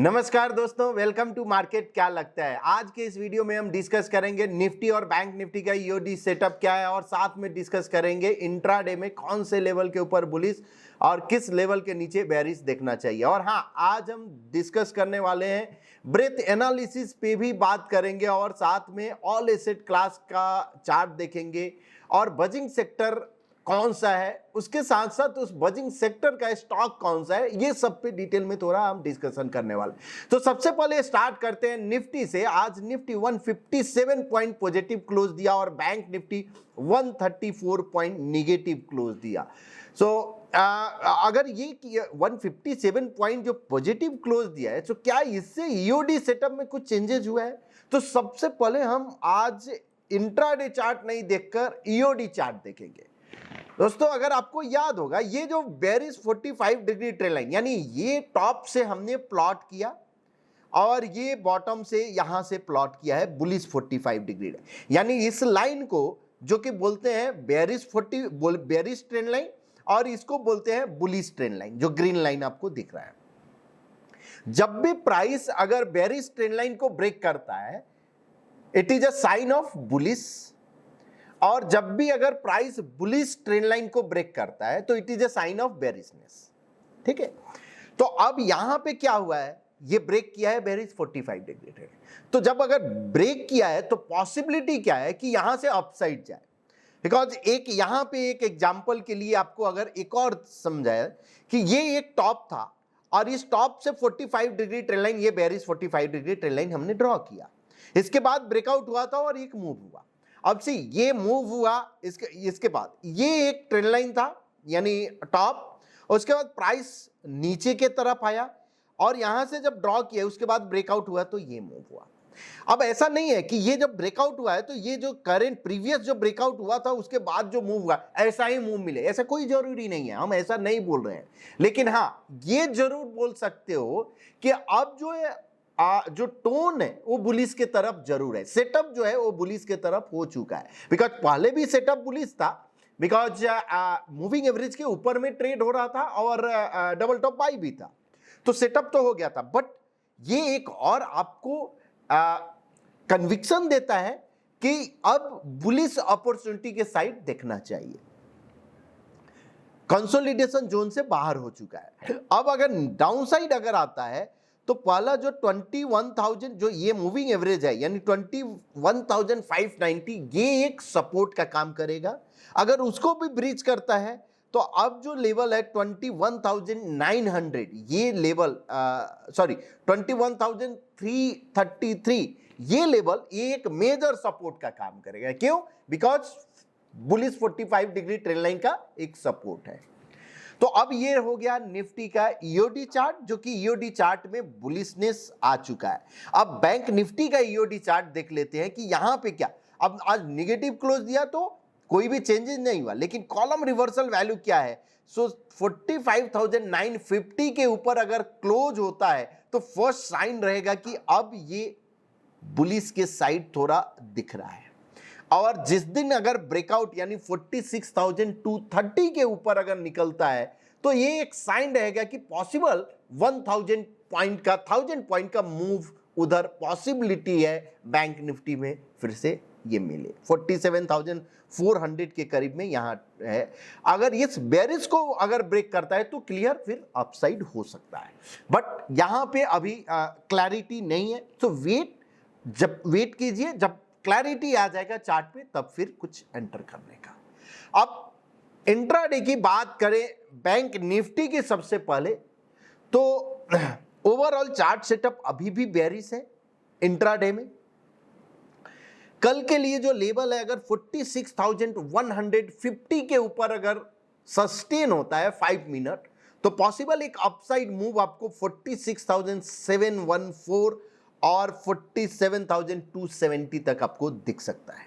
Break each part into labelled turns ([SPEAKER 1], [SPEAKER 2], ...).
[SPEAKER 1] नमस्कार दोस्तों, welcome to market. क्या लगता है आज के इस वीडियो में हम डिस्कस करेंगे निफ्टी और बैंक निफ्टी का ईओडी सेटअप क्या है और साथ में डिस्कस करेंगे इंट्राडे में कौन से लेवल के ऊपर बुलिश और किस लेवल के नीचे बेरिश देखना चाहिए। और हाँ, आज हम डिस्कस करने वाले हैं ब्रेथ एनालिसिस पे भी बात करेंगे और साथ में ऑल एसेट क्लास का चार्ट देखेंगे और बजिंग सेक्टर कौन सा है, उसके साथ साथ उस बजिंग सेक्टर का स्टॉक कौन सा है, ये सब पे डिटेल में थोड़ा हम डिस्कशन करने वाले। तो सबसे पहले स्टार्ट करते हैं निफ्टी से। आज निफ्टी 157 पॉइंट पॉजिटिव क्लोज दिया और bank Nifty 134 point negative close दिया। अगर ये 157 पॉइंट जो पॉजिटिव क्लोज दिया है, तो क्या इससे ईओडी सेटअप में कुछ चेंजेस हुआ है? तो सबसे पहले हम आज इंट्राडे चार्ट नहीं देखकर ईओडी चार्ट देखेंगे। दोस्तों, अगर आपको याद होगा, ये जो बेरिश 45 डिग्री ट्रेंड लाइन, यानी ये टॉप से हमने प्लॉट किया और ये बॉटम से यहां से प्लॉट किया है बुलिश 45 डिग्री, यानी इस लाइन को जो कि बोलते हैं बेरिश ट्रेंड लाइन और इसको बोलते हैं बुलिश ट्रेंड लाइन, जो ग्रीन लाइन आपको दिख रहा है। जब भी प्राइस अगर बेरिश ट्रेंड लाइन को ब्रेक करता है, it is a sign of bullish, और जब भी अगर प्राइस बुलिश ट्रेंड लाइन को ब्रेक करता है तो it is a sign of bearishness. ठीक है, तो अब यहां पे क्या हुआ है, ये ब्रेक किया है बेरिश 45 डिग्री ट्रेंड। तो जब अगर ब्रेक किया है तो पॉसिबिलिटी क्या है कि यहां से अपसाइड जाए। बिकॉज एक यहां पे एक एग्जांपल के लिए आपको अगर एक और समझाया कि ये एक टॉप था और इस टॉप से 45 डिग्री ट्रेंड लाइन, ये बेरिश 45 डिग्री ट्रेंड लाइन हमने ड्रॉ किया, इसके बाद ब्रेकआउट हुआ था और एक मूव हुआ। अब सी ये मूव हुआ, इसके बाद ये एक ट्रेंड लाइन था यानी टॉप, उसके बाद प्राइस नीचे के तरफ आया और यहां से जब ड्रॉ किया उसके बाद ब्रेकआउट हुआ तो ये मूव हुआ। अब ऐसा नहीं है कि ये जब ब्रेकआउट हुआ है तो ये जो करंट प्रीवियस जो ब्रेकआउट हुआ था उसके बाद जो मूव हुआ ऐसा ही मूव मिले, ऐसा कोई जरूरी नहीं है, हम ऐसा नहीं बोल रहे हैं। लेकिन हाँ, ये जरूर बोल सकते हो कि अब जो टोन है वो बुलिश के तरफ जरूर है, सेटअप जो है वो बुलिश के तरफ हो चुका है। बिकॉज पहले भी सेटअप बुलिश था, बिकॉज मूविंग एवरेज के ऊपर में ट्रेड हो रहा था और डबल टॉप बाई भी था, तो सेटअप तो हो गया था। बट ये एक और आपको कन्विक्शन देता है कि अब बुलिश अपॉर्चुनिटी के साइड देखना चाहिए। कंसोलिडेशन जोन से बाहर हो चुका है। अब अगर डाउनसाइड अगर आता है तो पहला जो 21,000 जो ये मूविंग एवरेज है यानी 21,590, ये एक सपोर्ट का काम करेगा। अगर उसको भी ब्रीच करता है तो अब जो लेवल है 21,900, ये लेवल 21,333, ये लेवल ये एक मेजर सपोर्ट का काम करेगा। क्यों? Because bullish 45 degree trend line का एक सपोर्ट है। तो अब ये हो गया निफ्टी का ईओडी चार्ट, जो कि ईओडी चार्ट में बुलिशनेस आ चुका है। अब बैंक निफ्टी का ईओडी चार्ट देख लेते हैं कि यहां पे क्या, अब आज नेगेटिव क्लोज दिया तो कोई भी चेंजेस नहीं हुआ, लेकिन कॉलम रिवर्सल वैल्यू क्या है, 45,950 के ऊपर अगर क्लोज होता है तो फर्स्ट साइन रहेगा कि अब ये बुलिश के साइड थोड़ा दिख रहा है। और जिस दिन अगर ब्रेकआउट यानी 46,230 के ऊपर अगर निकलता है तो ये एक साइन रहेगा कि पॉसिबल 1000 पॉइंट का मूव उधर पॉसिबिलिटी है बैंक निफ्टी में फिर से ये मिले। 47,400 के करीब में यहां है। अगर इस बेरिश को अगर ब्रेक करता है तो क्लियर फिर अपसाइड हो सकता है, बट यहां पे अभी क्लैरिटी नहीं है। तो वेट कीजिए, जब क्लैरिटी आ जाएगा चार्ट पे तब फिर कुछ एंटर करने का। अब इंट्राडे की बात करें बैंक निफ्टी की, सबसे पहले तो ओवरऑल चार्ट सेटअप अभी भी बेरिश है इंट्राडे में। कल के लिए जो लेवल है अगर 46,150 के ऊपर अगर सस्टेन होता है 5 मिनट तो पॉसिबल एक अपसाइड मूव आपको 46,714 और 47,270 तक आपको दिख सकता है।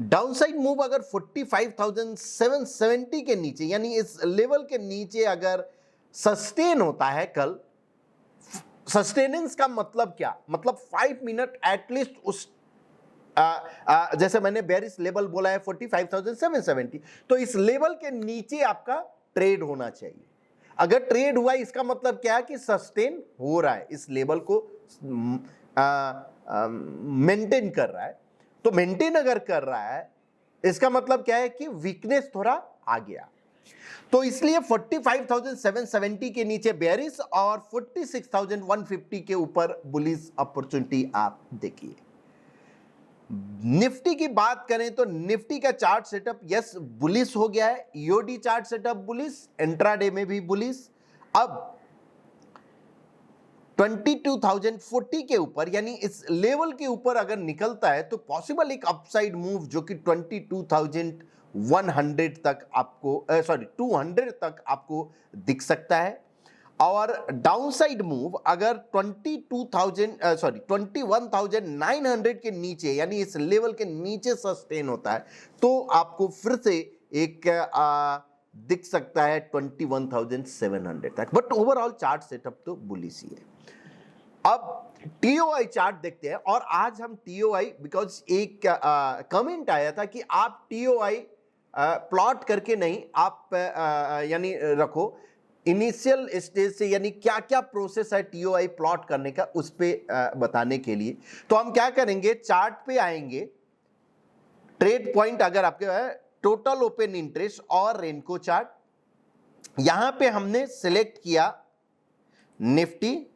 [SPEAKER 1] डाउनसाइड मूव अगर 45,770 के नीचे यानी इस लेवल के नीचे अगर सस्टेन होता है कल, सस्टेनेंस का मतलब क्या, मतलब 5 मिनट एटलीस्ट उस जैसे मैंने बेरिश लेवल बोला है 45,770, तो इस लेवल के नीचे आपका ट्रेड होना चाहिए। अगर ट्रेड हुआ इसका मतलब क्या है कि सस्टेन हो रहा है, इस लेवल को मेंटेन कर रहा है। तो मेंटेन अगर कर रहा है इसका मतलब क्या है कि वीकनेस थोड़ा आ गया। तो इसलिए 45,770 के नीचे बेयरिश और 46,150 के ऊपर बुलिश अपॉर्चुनिटी आप देखिए। निफ्टी की बात करें तो निफ्टी का चार्ट सेटअप यस बुलिश हो गया है, EOD chart setup bullish, intraday में भी बुलिश। अब 22,040 के ऊपर यानी इस लेवल के ऊपर अगर निकलता है तो पॉसिबल एक अपसाइड मूव जो कि 22,100 तक आपको 200 तक आपको दिख सकता है। और डाउनसाइड मूव अगर 21,900 के नीचे यानी इस लेवल के नीचे सस्टेन होता है तो आपको फिर से एक दिख सकता है 21,700 तक। बट ओवरऑल चार्ट सेटअप तो बुलिश ही है। अब टीओआई चार्ट देखते हैं और आज हम टीओआई बिकॉज एक कमेंट आया था कि आप टीओआई प्लॉट करके नहीं आप यानी रखो इनिशियल स्टेज से, यानी क्या क्या प्रोसेस है टीओआई प्लॉट करने का उस पे बताने के लिए। तो हम क्या करेंगे, चार्ट पे आएंगे, ट्रेड पॉइंट अगर आपके टोटल ओपन इंटरेस्ट और रेनको चार्ट, यहां पे हमने सिलेक्ट किया निफ्टी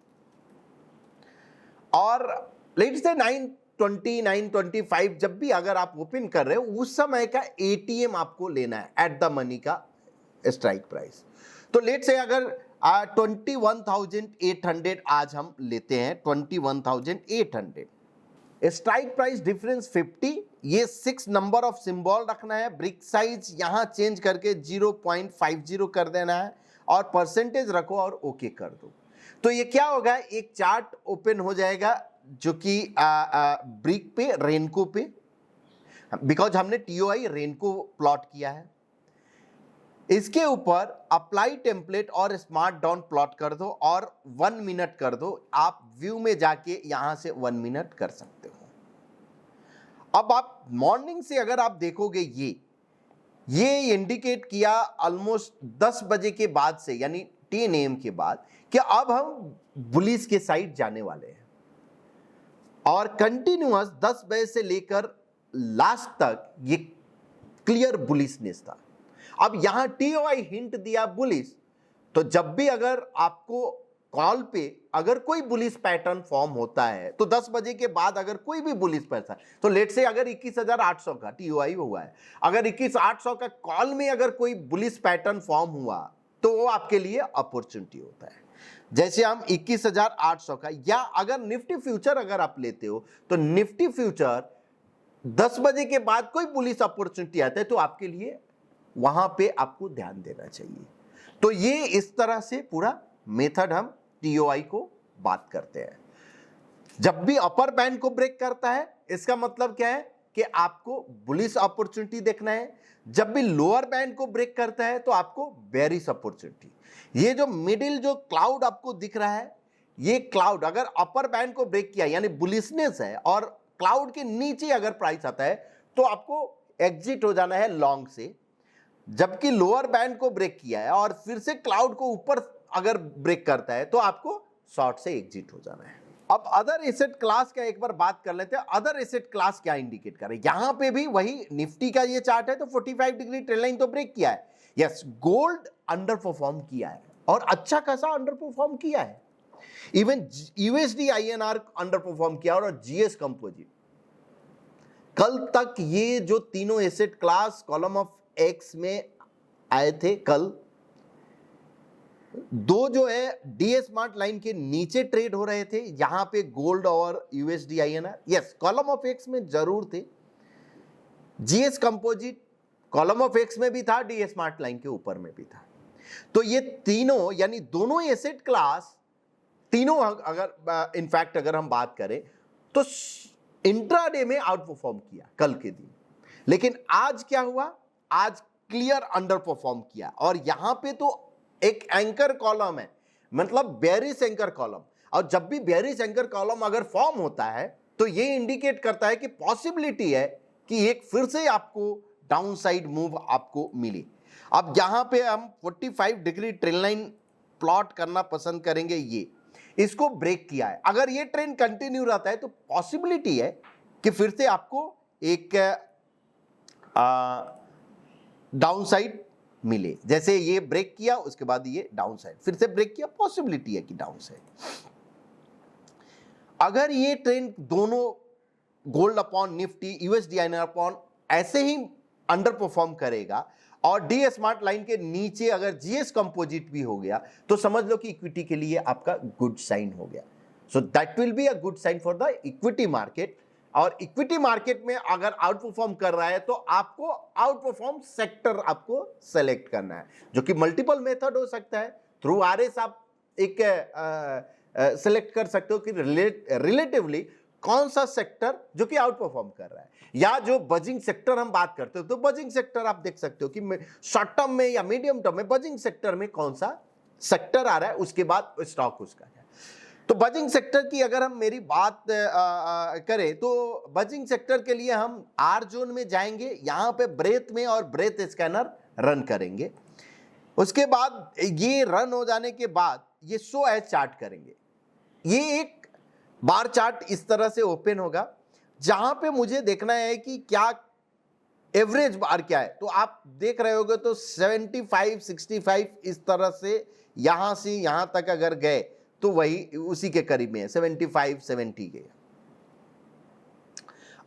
[SPEAKER 1] और लेट्स से 920 925 जब भी अगर आप ओपन कर रहे हो उस समय का एटीएम आपको लेना है एट द मनी का स्ट्राइक प्राइस। तो लेट्स से अगर 21,800 आज हम लेते हैं, 21,800 स्ट्राइक प्राइस डिफरेंस 50, ये 6 नंबर ऑफ सिंबल रखना है, ब्रिक साइज यहां चेंज करके 0.50 कर देना है और परसेंटेज रखो और ओके कर दो। तो ये क्या होगा, एक चार्ट ओपन हो जाएगा जो कि ब्रिक पे रेनको पे, बिकॉज हमने टीओआई रेनको प्लॉट किया है। इसके ऊपर अप्लाई टेम्पलेट और स्मार्ट डाउन प्लॉट कर दो और 1 मिनट कर दो। आप व्यू में जाके यहां से 1 मिनट कर सकते हो। अब आप मॉर्निंग से अगर आप देखोगे ये इंडिकेट किया ऑलमोस्ट 10 बजे के बाद से यानी 10 AM के बाद कि अब हम बुलिश के साइड जाने वाले हैं और कंटिन्यूअस 10 बजे से लेकर लास्ट तक ये क्लियर बुलिशनेस था। अब यहां टीओआई हिंट दिया बुलिश, तो जब भी अगर आपको कॉल पे अगर कोई बुलिश पैटर्न फॉर्म होता है तो 10 बजे के बाद अगर कोई भी बुलिश पैटर्न, तो लेट से अगर 21,800 का टीओआई हुआ है, अगर 21,800 का कॉल में अगर कोई बुलिश पैटर्न फॉर्म हुआ तो वो आपके लिए अपॉर्चुनिटी होता है। जैसे हम 21,800 का, या अगर निफ्टी फ्यूचर अगर आप लेते हो तो निफ्टी फ्यूचर 10 बजे के बाद कोई बुलिश अपॉर्चुनिटी आता है तो आपके लिए वहां पे आपको ध्यान देना चाहिए। तो ये इस तरह से पूरा मेथड हम टीओआई को बात करते हैं। जब भी अपर बैंड को ब्रेक करता है इसका मतलब क्या है कि आपको बुलिश अपॉर्चुनिटी देखना है। जब भी लोअर बैंड को ब्रेक करता है तो आपको बेयरिश अपॉर्चुनिटी। ये जो मिडिल जो क्लाउड आपको दिख रहा है, ये क्लाउड अगर अपर बैंड को ब्रेक किया यानी बुलिशनेस है और क्लाउड के नीचे अगर प्राइस आता है तो आपको एग्जिट हो जाना है लॉन्ग से। जबकि लोअर बैंड को ब्रेक किया है और फिर से क्लाउड को ऊपर अगर ब्रेक करता है तो आपको शॉर्ट से एग्जिट हो जाना है। अब अदर एसेट क्लास का एक बार बात कर लेते हैं। अदर एसेट क्लास क्या इंडिकेट कर रहे हैं, यहां पे भी वही निफ्टी का ये चार्ट है तो 45 डिग्री ट्रेंड लाइन तो ब्रेक किया है। यस, गोल्ड अंडर परफॉर्म किया है और अच्छा खासा अंडर परफॉर्म किया है। Even USD INR under perform किया और जीएस कंपोजिट। कल तक ये जो तीनों asset class column of x में आए थे, कल दो जो है डीए स्मार्ट लाइन के नीचे ट्रेड हो रहे थे, यहां पे गोल्ड और USD INR. Yes, column of x में जरूर थे। GS composite column of x में भी था, डीए स्मार्ट लाइन के ऊपर में भी था। तो ये तीनों यानी दोनों एसेट क्लास तीनों अगर इनफैक्ट अगर हम बात करें तो इंट्राडे में आउट परफॉर्म किया कल के दिन। लेकिन आज क्या हुआ, आज क्लियर अंडर परफॉर्म किया और यहां पे तो एक एंकर कॉलम है, मतलब बेयरिश एंकर कॉलम। और जब भी बेयरिश एंकर कॉलम अगर फॉर्म होता है तो ये इंडिकेट करता है कि पॉसिबिलिटी है कि एक फिर से आपको डाउनसाइड मूव आपको मिले। अब यहां पे हम 45 डिग्री ट्रेंड लाइन प्लॉट करना पसंद करेंगे ये, इसको ब्रेक किया है। अगर ये ट्रेंड कंटिन्यू रहता है तो पॉसिबिलिटी है कि फिर से आपको एक डाउन साइड मिले। जैसे ये ब्रेक किया उसके बाद ये डाउन साइड, फिर से ब्रेक किया, पॉसिबिलिटी है कि डाउन साइड। अगर ये ट्रेंड दोनों gold upon Nifty, USD INR upon ऐसे ही अंडर परफॉर्म करेगा और डी स्मार्ट लाइन के नीचे अगर जीएस कंपोजिट भी हो गया तो समझ लो कि इक्विटी के लिए आपका गुड साइन हो गया। So that will be a good sign for the equity market. और इक्विटी मार्केट में अगर आउट परफॉर्म कर रहा है तो आपको आउट परफॉर्म सेक्टर आपको सेलेक्ट करना है, जो कि मल्टीपल मेथड हो सकता है। थ्रू आरएस आप एक सेलेक्ट कर सकते हो कि रिलेटिवली कौन सा सेक्टर जो कि आउट परफॉर्म कर रहा है, या जो बजिंग सेक्टर हम बात करते हो तो बजिंग सेक्टर आप देख सकते हो कि शॉर्ट टर्म में या मीडियम टर्म में बजिंग सेक्टर में कौन सा सेक्टर आ रहा है, उसके बाद स्टॉक उसका है। तो बजिंग सेक्टर की अगर हम मेरी बात करें तो बजिंग सेक्टर के लिए हम आर जोन में जाएंगे, यहां पे ब्रेथ में और ब्रेथ स्कैनर रन करेंगे। उसके बाद ये रन हो जाने के बाद ये शो एज चार्ट करेंगे। ये एक बार चार्ट इस तरह से ओपन होगा जहां पे मुझे देखना है कि क्या एवरेज बार क्या है। तो आप देख रहे होगे तो 75 65 इस तरह से यहां तक अगर गए तो वही उसी के करीब में है, 75 70 गए।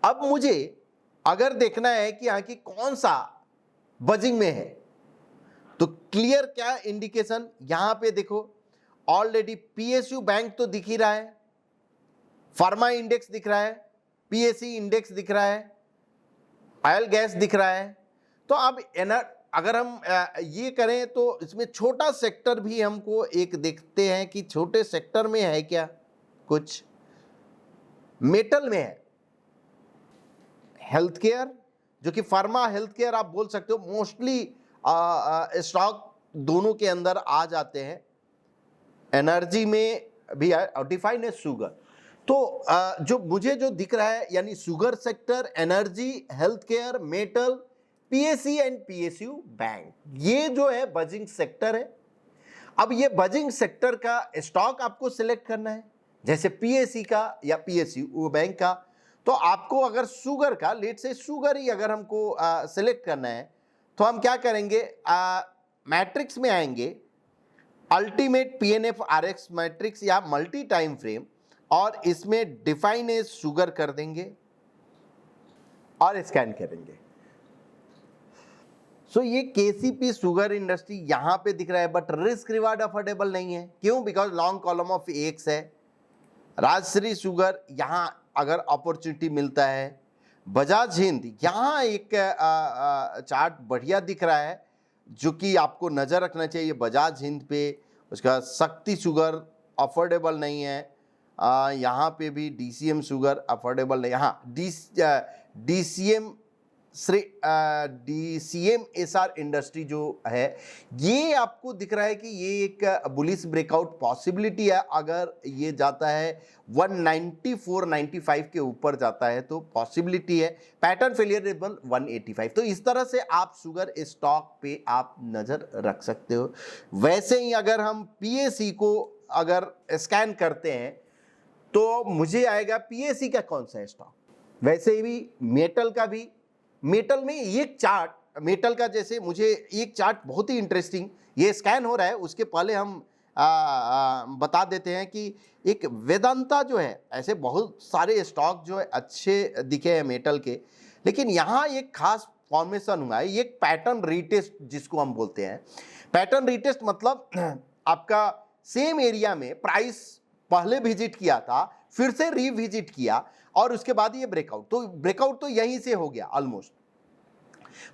[SPEAKER 1] अब मुझे अगर देखना है कि यहां की कौन सा बजिंग में है तो क्लियर क्या इंडिकेशन, यहां पे देखो ऑलरेडी पीएसयू बैंक तो दिख ही रहा है, फार्मा इंडेक्स दिख रहा है, पीएसई इंडेक्स दिख रहा है, ऑयल गैस दिख रहा है। तो अब अगर हम ये करें तो इसमें छोटा सेक्टर भी हमको एक देखते हैं कि छोटे सेक्टर में है क्या, कुछ मेटल में है, हेल्थ केयर, जो कि फार्मा हेल्थ केयर आप बोल सकते हो, मोस्टली स्टॉक दोनों के अंदर आ जाते हैं। एनर्जी में भी है और डिफाइन है शुगर। तो जो मुझे जो दिख रहा है यानी sugar sector, energy, health care, metal, PSE and PSU bank, ये जो है बजिंग सेक्टर है। अब ये बजिंग सेक्टर का स्टॉक आपको सिलेक्ट करना है, जैसे पीएसई का या पीएसयू बैंक का। तो आपको अगर शुगर का, लेट से शुगर ही अगर हमको सिलेक्ट करना है तो हम क्या करेंगे, मैट्रिक्स में आएंगे, अल्टीमेट पीएनएफ आरएक्स मैट्रिक्स या मल्टी टाइम फ्रेम, और इसमें डिफाइन एज शुगर कर देंगे और स्कैन करेंगे। सो ये केसीपी शुगर इंडस्ट्री यहां पे दिख रहा है, बट रिस्क रिवार्ड अफोर्डेबल नहीं है। क्यों? Because long column of x है। राजश्री शुगर यहां अगर अपॉर्चुनिटी मिलता है, बजाज हिंद यहां एक चार्ट बढ़िया दिख रहा है जो कि आपको नजर रखना चाहिए बजाज हिंद पे। उसका शक्ति शुगर अफोर्डेबल नहीं है, यहाँ पे भी डीसीएम शुगर अफोर्डेबल नहीं। हाँ, डीसीएम एसआर इंडस्ट्री जो है ये आपको दिख रहा है कि ये एक बुलिश ब्रेकआउट पॉसिबिलिटी है। अगर ये जाता है 194.95 के ऊपर जाता है तो पॉसिबिलिटी है। Pattern failure level 185। तो इस तरह से आप शुगर स्टॉक पे आप नजर रख सकते हो। वैसे ही अगर हम पीएसई को अगर स्कैन करते हैं तो मुझे आएगा पीएसई का कौन सा स्टॉक। वैसे ही मेटल का भी, मेटल में एक चार्ट, मेटल का जैसे मुझे एक चार्ट बहुत ही इंटरेस्टिंग, ये स्कैन हो रहा है उसके पहले हम बता देते हैं कि एक वेदांता जो है, ऐसे बहुत सारे स्टॉक जो है अच्छे दिखे हैं मेटल के, लेकिन यहाँ एक खास फॉर्मेशन हुआ है, एक पैटर्न रीटेस्ट जिसको हम बोलते हैं। पैटर्न रीटेस्ट मतलब आपका सेम एरिया में प्राइस पहले विजिट किया था, फिर से रीविजिट किया और उसके बाद ये ब्रेकआउट तो यहीं से हो गया ऑलमोस्ट।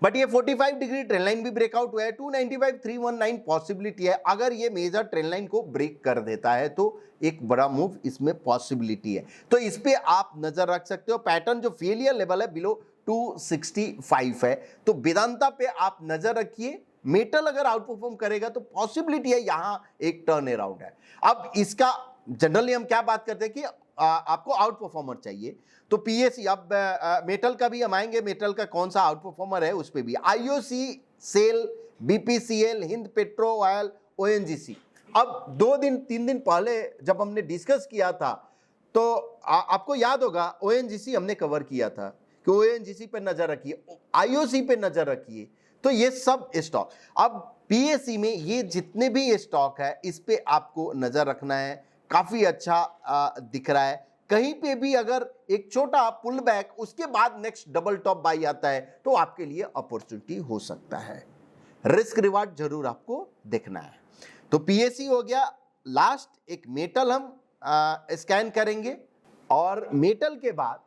[SPEAKER 1] बट ये 45 डिग्री ट्रेंड लाइन भी ब्रेकआउट हुआ है। 295,319 पॉसिबिलिटी है। अगर ये मेजर ट्रेंड लाइन को ब्रेक कर देता है तो एक बड़ा मूव इसमें पॉसिबिलिटी है, तो इस पे आप नजर रख सकते हो। पैटर्न जो फेलियर लेवल है बिलो 265 है, तो वेदांता पे आप नजर रखिए। मेटल अगर आउट परफॉर्म करेगा तो पॉसिबिलिटी है यहां एक टर्न अराउंड है। अब इसका जनरली हम क्या बात करते हैं कि आपको आउट परफॉर्मर चाहिए तो पीएसई, अब मेटल का भी हम आएंगे, मेटल का कौन सा आउट परफॉर्मर है उस पे भी। IOC, SAIL, BPCL, Hind petro oil, ONGC, अब 2-3 दिन पहले जब हमने डिस्कस किया था तो आपको याद होगा ओएनजीसी हमने कवर किया था कि ओएनजीसी पे नजर रखिए, आईओसी पे नजर रखिए। तो ये सब स्टॉक, अब पीएससी में ये जितने भी स्टॉक है इस पे आपको नजर रखना है। काफी अच्छा दिख रहा है। कहीं पे भी अगर एक छोटा पुल बैक उसके बाद नेक्स्ट डबल टॉप बाई आता है तो आपके लिए अपॉर्चुनिटी हो सकता है। रिस्क रिवार्ड जरूर आपको देखना है। तो पीएससी हो गया। लास्ट एक मेटल हम स्कैन करेंगे और मेटल के बाद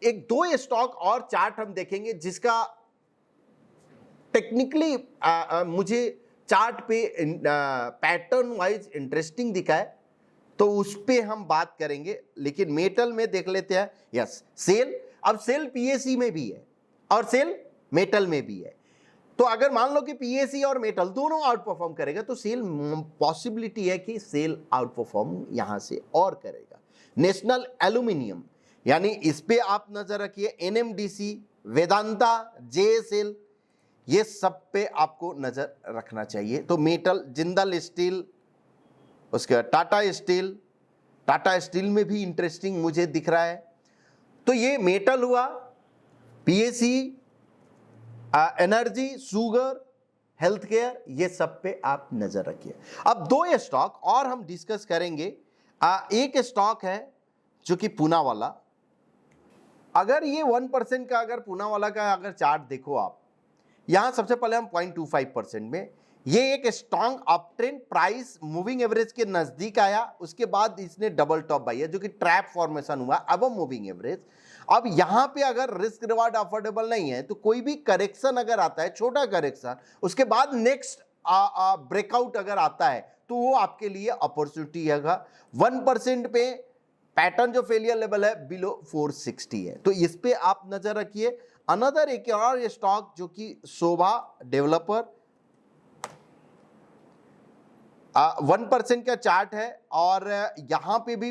[SPEAKER 1] एक 2 स्टॉक और चार्ट हम देखेंगे जिसका टेक्निकली मुझे चार्ट पे पैटर्न वाइज इंटरेस्टिंग दिखा है, तो उस पे हम बात करेंगे। लेकिन मेटल में देख लेते हैं। यस, सेल, अब सेल पीएससी में भी है और सेल मेटल में भी है। तो अगर मान लो कि पीएससी और मेटल दोनों आउट परफॉर्म करेगा तो सेल पॉसिबिलिटी है कि सेल आउट परफॉर्म यहां से और करेगा। नेशनल एल्यूमिनियम, यानी इस पे आप नजर रखिए। एनएमडीसी, वेदांता, जेएसएल, ये सब पे आपको नजर रखना चाहिए। तो मेटल, जिंदल स्टील, उसके टाटा स्टील में भी इंटरेस्टिंग मुझे दिख रहा है। तो ये मेटल हुआ, PSC, energy, sugar, health care, ये सब पे आप नजर रखिए। अब 2 स्टॉक और हम डिस्कस करेंगे। एक स्टॉक है जो कि पूनावाला। अगर ये 1% का, अगर पूनावाला का अगर चार्ट देखो आप, यहां सबसे पहले हम 0.25% में, ये एक strong uptrend, price moving average के नजदीक आया, उसके बाद इसने डबल टॉप बाई है जो कि ट्रैप फॉर्मेशन हुआ अब मूविंग एवरेज। अब यहां पे अगर रिस्क रिवार्ड अफोर्डेबल नहीं है तो कोई भी करेक्शन अगर आता है, छोटा करेक्शन, उसके बाद नेक्स्ट ब्रेकआउट अगर आता है तो वो आपके लिए अपॉर्चुनिटी है। 1% पे पैटर्न जो फेलियर लेवल है बिलो 460 है, तो इस पे आप नजर रखिए। अनदर एक और स्टॉक जो कि शोभा डेवलपर, 1% का चार्ट है और यहां पे भी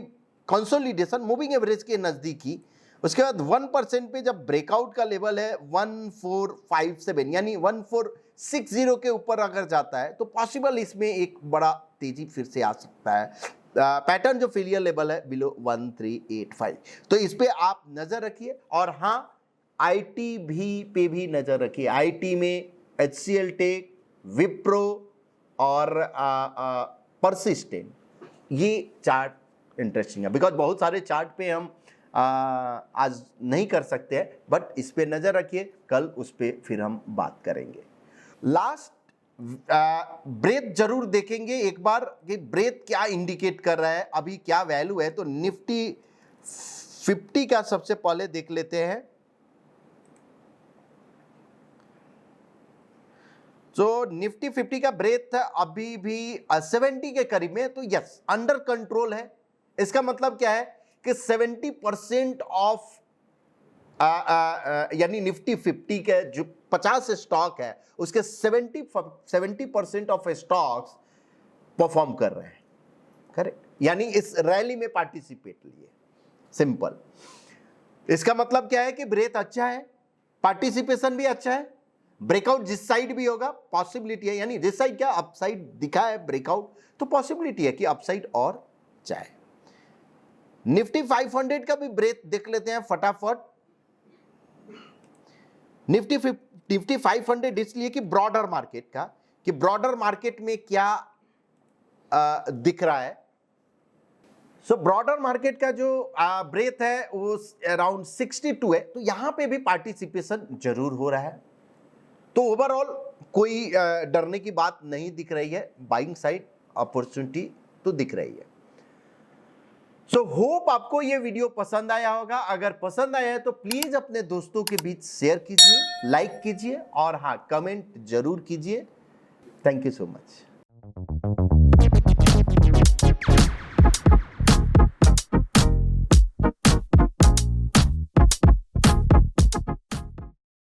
[SPEAKER 1] कंसोलिडेशन मूविंग एवरेज के नजदीकी। उसके बाद 1% पे जब ब्रेकआउट का लेवल है 1457 यानी 1460 के ऊपर अगर जाता है तो पॉसिबल इसमें एक बड़ा तेजी फिर से आ सकता है। पैटर्न जो फेलियर लेवल है बिलो 1385, तो इस पे आप नजर रखिए। और हाँ, आईटी पे भी नजर रखिए। आईटी में HCL टेक, विप्रो और परसिस्टेंट, ये चार्ट इंटरेस्टिंग है। बिकॉज बहुत सारे चार्ट पे हम आज नहीं कर सकते हैं, बट इस पे नजर रखिए, कल उस पे फिर हम बात करेंगे। लास्ट ब्रेथ जरूर देखेंगे एक बार कि ब्रेथ क्या इंडिकेट कर रहा है, अभी क्या वैल्यू है। तो निफ्टी 50 का सबसे पहले देख लेते हैं। तो निफ्टी 50 का ब्रेथ अभी भी 70 के करीब में, तो यस, अंडर कंट्रोल है। इसका मतलब क्या है कि 70% ऑफ यानी निफ्टी 50 के जो 50 स्टॉक है उसके 70% ऑफ स्टॉक्स परफॉर्म कर रहे हैं, करेक्ट, यानी इस रैली में पार्टिसिपेट लिए। सिंपल, इसका मतलब क्या है कि ब्रेथ अच्छा है, पार्टिसिपेशन भी अच्छा है, ब्रेकआउट जिस साइड भी होगा पॉसिबिलिटी है, यानी जिस साइड क्या अपसाइड दिखा है ब्रेकआउट, तो पॉसिबिलिटी है कि अपसाइड और जाए। निफ्टी 500 का भी ब्रेथ देख लेते हैं फटाफट। निफ्टी 500 इसलिए कि ब्रॉडर मार्केट का, कि ब्रॉडर मार्केट में क्या दिख रहा है। सो ब्रॉडर मार्केट का जो ब्रेथ है वो अराउंड 62 है, तो यहां पे भी पार्टिसिपेशन जरूर हो रहा है। तो ओवरऑल कोई डरने की बात नहीं दिख रही है, बाइंग साइड अपॉर्चुनिटी तो दिख रही है। सो होप आपको ये वीडियो पसंद आया होगा। अगर पसंद आया है तो प्लीज अपने दोस्तों के बीच शेयर कीजिए, लाइक कीजिए और हाँ, कमेंट जरूर कीजिए। Thank you so much.